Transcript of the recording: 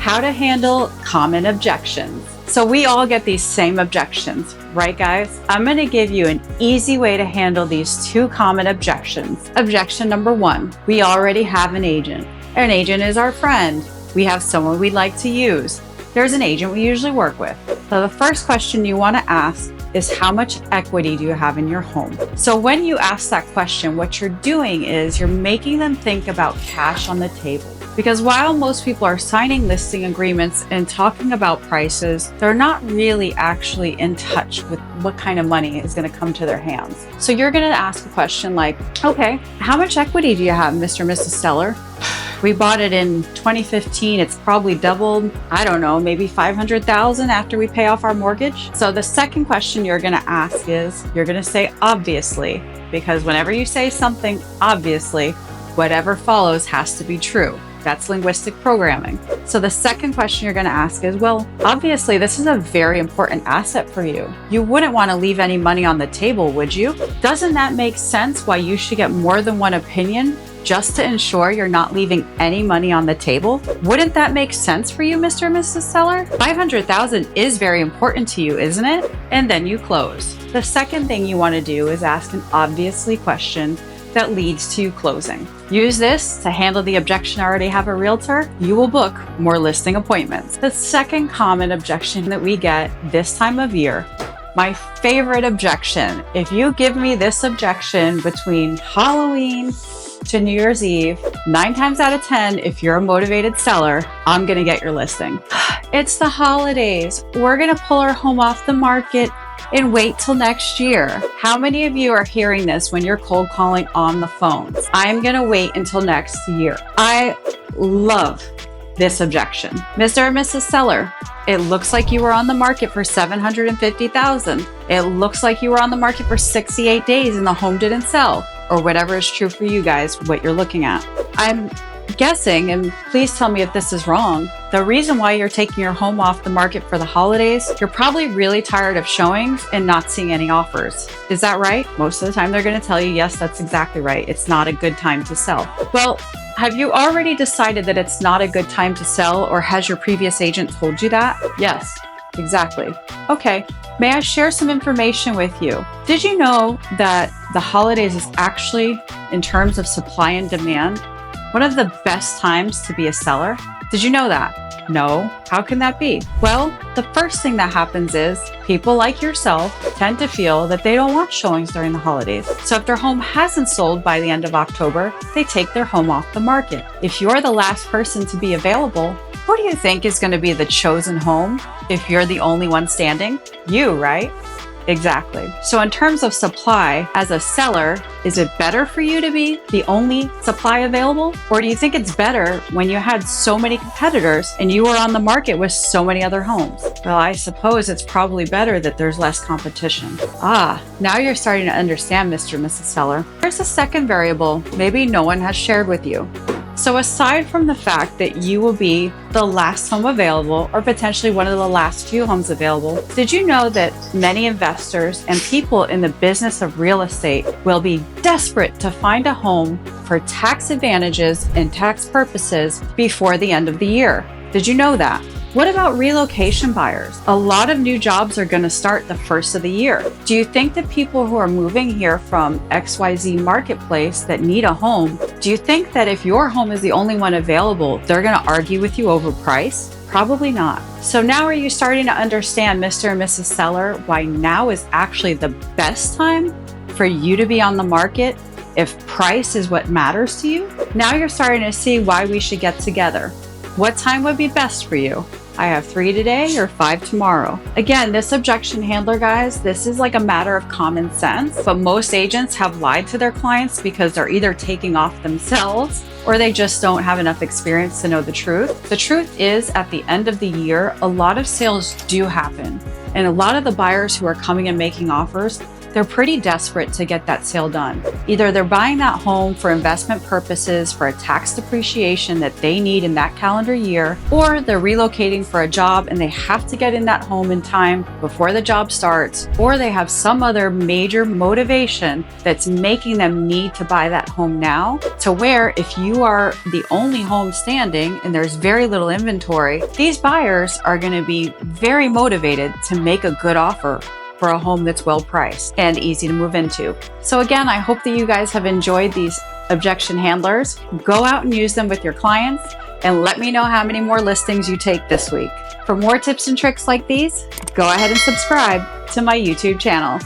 how to handle common objections. So we all get these same objections, right guys? I'm gonna give you an easy way to handle these 2 common objections. Objection number 1, we already have an agent. An agent is our friend. We have someone we'd like to use. There's an agent we usually work with. So the first question you wanna ask is, how much equity do you have in your home? So when you ask that question, what you're doing is you're making them think about cash on the table. Because while most people are signing listing agreements and talking about prices, they're not really actually in touch with what kind of money is going to come to their hands. So you're going to ask a question like, okay, how much equity do you have, Mr. and Mrs. Seller? We bought it in 2015. It's probably doubled, I don't know, maybe 500,000 after we pay off our mortgage. So the second question you're going to ask is, you're going to say obviously, because whenever you say something obviously, whatever follows has to be true. That's linguistic programming. So the second question you're going to ask is, well, obviously this is a very important asset for you. You wouldn't want to leave any money on the table, would you? Doesn't that make sense why you should get more than one opinion just to ensure you're not leaving any money on the table? Wouldn't that make sense for you, Mr. and Mrs. Seller? 500,000 is very important to you, isn't it? And then you close. The second thing you want to do is ask an obviously question that leads to closing. Use this to handle the objection, I already have a realtor. You will book more listing appointments. The second common objection that we get this time of year, my favorite objection. If you give me this objection between Halloween to New Year's Eve, 9 times out of 10, if you're a motivated seller, I'm gonna get your listing. It's the holidays. We're gonna pull our home off the market and wait till next year. How many of you are hearing this when you're cold calling on the phones? I'm gonna wait until next year. I love this objection. Mr. and Mrs. Seller, it looks like you were on the market for 750,000. It looks like you were on the market for 68 days and the home didn't sell, or whatever is true for you guys, what you're looking at. I'm guessing, and please tell me if this is wrong, the reason why you're taking your home off the market for the holidays, you're probably really tired of showings and not seeing any offers. Is that right? Most of the time they're going to tell you, yes, that's exactly right. It's not a good time to sell. Well, have you already decided that it's not a good time to sell, or has your previous agent told you that? Yes, exactly. Okay, may I share some information with you? Did you know that the holidays is actually, in terms of supply and demand, one of the best times to be a seller? Did you know that? No. How can that be? Well, the first thing that happens is people like yourself tend to feel that they don't want showings during the holidays. So if their home hasn't sold by the end of October, they take their home off the market. If you're the last person to be available, who do you think is going to be the chosen home if you're the only one standing? You, right? Exactly. So in terms of supply, as a seller, is it better for you to be the only supply available? Or do you think it's better when you had so many competitors and you were on the market with so many other homes? Well, I suppose it's probably better that there's less competition. Now you're starting to understand, Mr. and Mrs. Seller. There's a second variable maybe no one has shared with you. So aside from the fact that you will be the last home available, or potentially one of the last few homes available, did you know that many investors and people in the business of real estate will be desperate to find a home for tax advantages and tax purposes before the end of the year? Did you know that? What about relocation buyers? A lot of new jobs are going to start the first of the year. Do you think that people who are moving here from XYZ marketplace that need a home, do you think that if your home is the only one available, they're going to argue with you over price? Probably not. So now are you starting to understand, Mr. and Mrs. Seller, why now is actually the best time for you to be on the market if price is what matters to you? Now you're starting to see why we should get together. What time would be best for you? I have 3 today or 5 tomorrow. Again, this objection handler, guys, this is like a matter of common sense, but most agents have lied to their clients because they're either taking off themselves or they just don't have enough experience to know the truth. The truth is, at the end of the year, a lot of sales do happen. And a lot of the buyers who are coming and making offers, they're pretty desperate to get that sale done. Either they're buying that home for investment purposes for a tax depreciation that they need in that calendar year, or they're relocating for a job and they have to get in that home in time before the job starts, or they have some other major motivation that's making them need to buy that home now, to where if you are the only home standing and there's very little inventory, these buyers are going to be very motivated to make a good offer for a home that's well priced and easy to move into. So again, I hope that you guys have enjoyed these objection handlers. Go out and use them with your clients and let me know how many more listings you take this week. For more tips and tricks like these, go ahead and subscribe to my YouTube channel.